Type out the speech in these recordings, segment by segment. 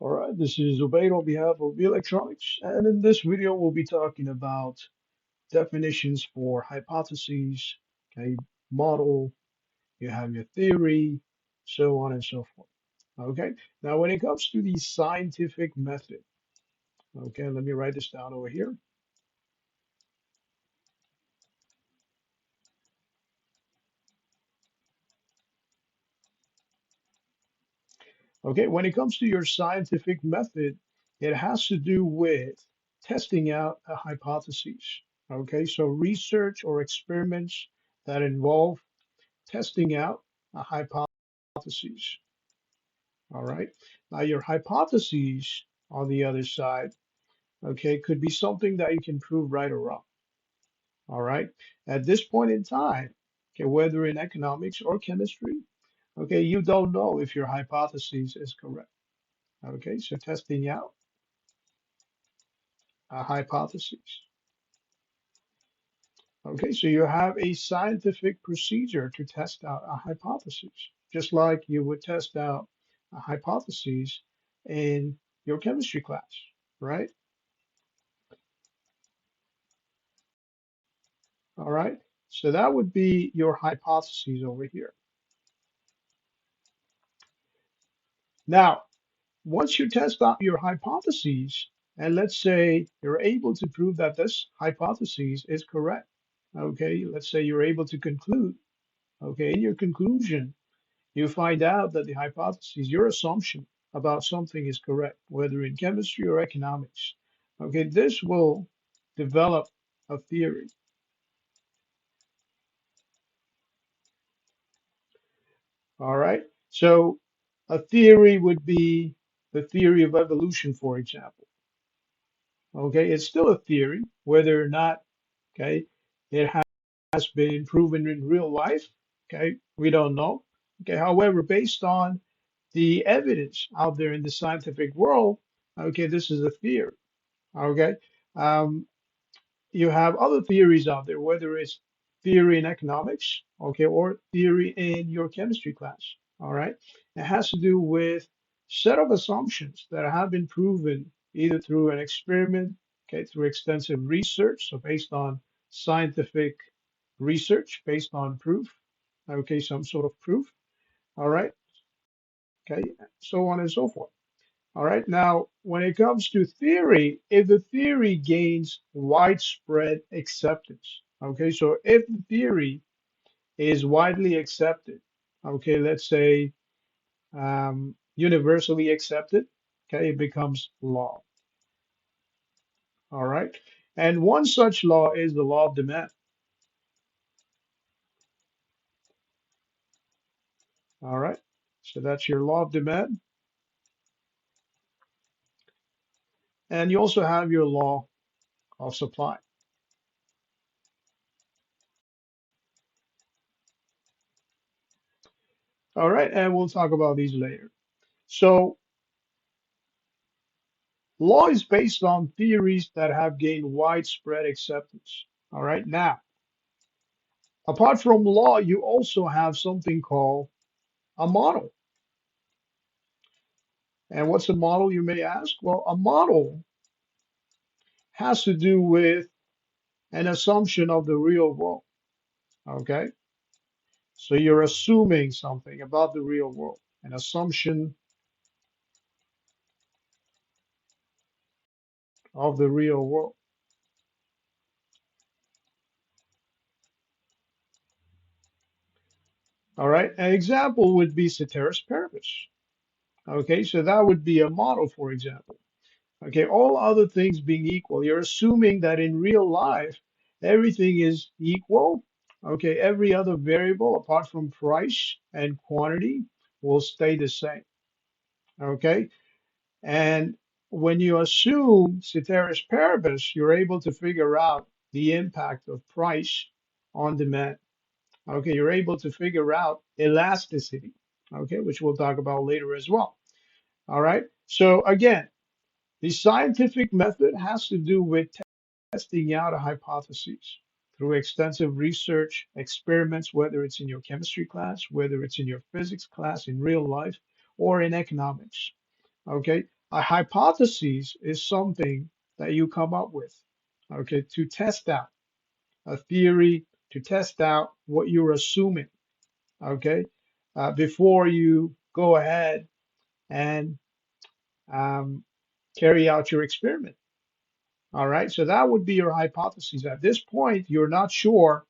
All right, this is Ubaid on behalf of Electronics, and in this video we'll be talking about definitions for hypotheses, okay, model, you have your theory, so on and so forth. Okay, now when it comes to the scientific method, okay, let me write this down over here. Okay, when it comes to your scientific method, it has to do with testing out a hypothesis. Okay, so research or experiments that involve testing out a hypothesis. All right. Now, your hypotheses on the other side, okay, could be something that you can prove right or wrong. All right. At this point in time, okay, whether in economics or chemistry, okay, you don't know if your hypothesis is correct. Okay, so testing out a hypothesis. Okay, so you have a scientific procedure to test out a hypothesis, just like you would test out a hypothesis in your chemistry class, right? All right, so that would be your hypothesis over here. Now, once you test out your hypotheses, and let's say you're able to prove that this hypothesis is correct, okay, let's say you're able to conclude, okay, in your conclusion, you find out that the hypothesis, your assumption about something is correct, whether in chemistry or economics. Okay, this will develop a theory. All right. So a theory would be the theory of evolution, for example. Okay, it's still a theory, whether or not, okay, it has been proven in real life. Okay, we don't know. Okay, however, based on the evidence out there in the scientific world, okay, this is a theory. Okay. Um, you have other theories out there, whether it's theory in economics, okay, or theory in your chemistry class. All right. It has to do with set of assumptions that have been proven either through an experiment, okay, through extensive research, so based on scientific research, based on proof, okay, some sort of proof. All right. Okay, so on and so forth. All right. Now, when it comes to theory, if the theory gains widespread acceptance, okay, so if the theory is widely accepted, okay, let's say universally accepted, okay, it becomes law. All right. And one such law is the law of demand. All right. So that's your law of demand. And you also have your law of supply. All right. And we'll talk about these later. So law is based on theories that have gained widespread acceptance. All right. Now, apart from law, you also have something called a model. And what's a model, you may ask? Well, a model has to do with an assumption of the real world. Okay. So you're assuming something about the real world, an assumption of the real world. All right. An example would be ceteris paribus. Okay. So that would be a model, for example. Okay, all other things being equal, you're assuming that in real life, everything is equal. Okay, every other variable apart from price and quantity will stay the same. Okay, and when you assume ceteris paribus, you're able to figure out the impact of price on demand. Okay, you're able to figure out elasticity. Okay, which we'll talk about later as well. All right, so again, the scientific method has to do with testing out a hypothesis through extensive research, experiments, whether it's in your chemistry class, whether it's in your physics class, in real life, or in economics. Okay. A hypothesis is something that you come up with, okay, to test out a theory, to test out what you're assuming, okay, before you go ahead and um, carry out your experiment. All right, so that would be your hypothesis. At this point, you're not sure.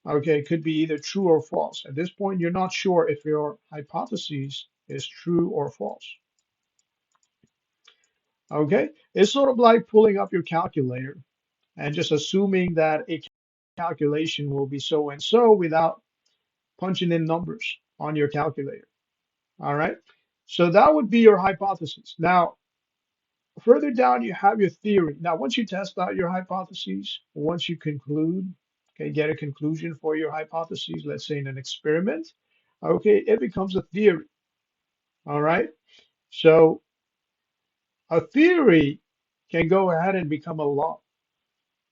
Okay, it could be either true or false. At this point, you're not sure if your hypothesis is true or false. Okay, it's sort of like pulling up your calculator and just assuming that a calculation will be so and so without punching in numbers on your calculator. All right, so that would be your hypothesis. Now, further down, you have your theory. Now, once you test out your hypotheses, once you conclude, okay, get a conclusion for your hypotheses, let's say in an experiment, okay, it becomes a theory. All right. So a theory can go ahead and become a law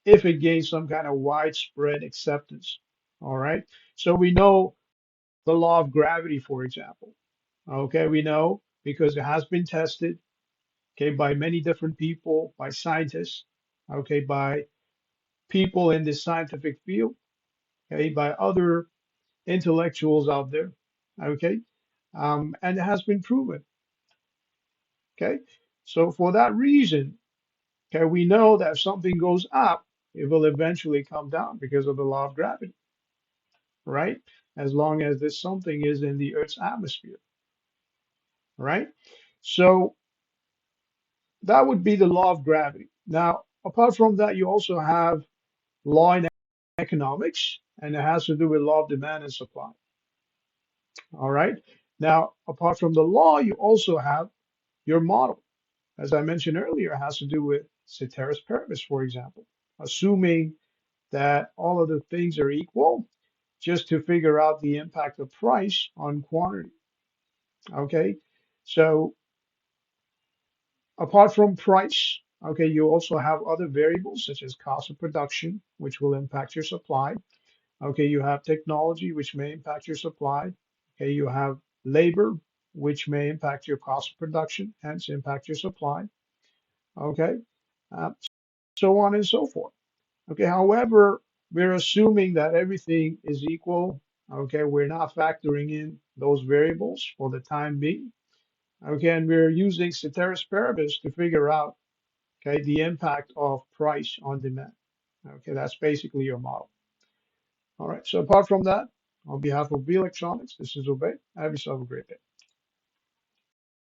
if it gains some kind of widespread acceptance. All right. So we know the law of gravity, for example. Okay, we know because it has been tested, okay, by many different people, by scientists, okay, by people in this scientific field, okay, by other intellectuals out there, okay, and it has been proven, okay. So for that reason, okay, we know that if something goes up, it will eventually come down because of the law of gravity, right? As long as this something is in the Earth's atmosphere, right? So that would be the law of gravity. Now, apart from that, you also have law in economics, and it has to do with law of demand and supply. All right. Now, apart from the law, you also have your model. As I mentioned earlier, it has to do with ceteris paribus, for example, assuming that all of the things are equal just to figure out the impact of price on quantity. Okay. So apart from price, okay, you also have other variables such as cost of production, which will impact your supply. Okay, you have technology, which may impact your supply. Okay, you have labor, which may impact your cost of production, hence impact your supply. Okay, uh, so on and so forth. Okay, however, we're assuming that everything is equal. Okay, we're not factoring in those variables for the time being. Okay, and we're using ceteris paribus to figure out, okay, the impact of price on demand. Okay, that's basically your model. All right. So apart from that, on behalf of V Electronics, this is Obey. Have yourself a great day.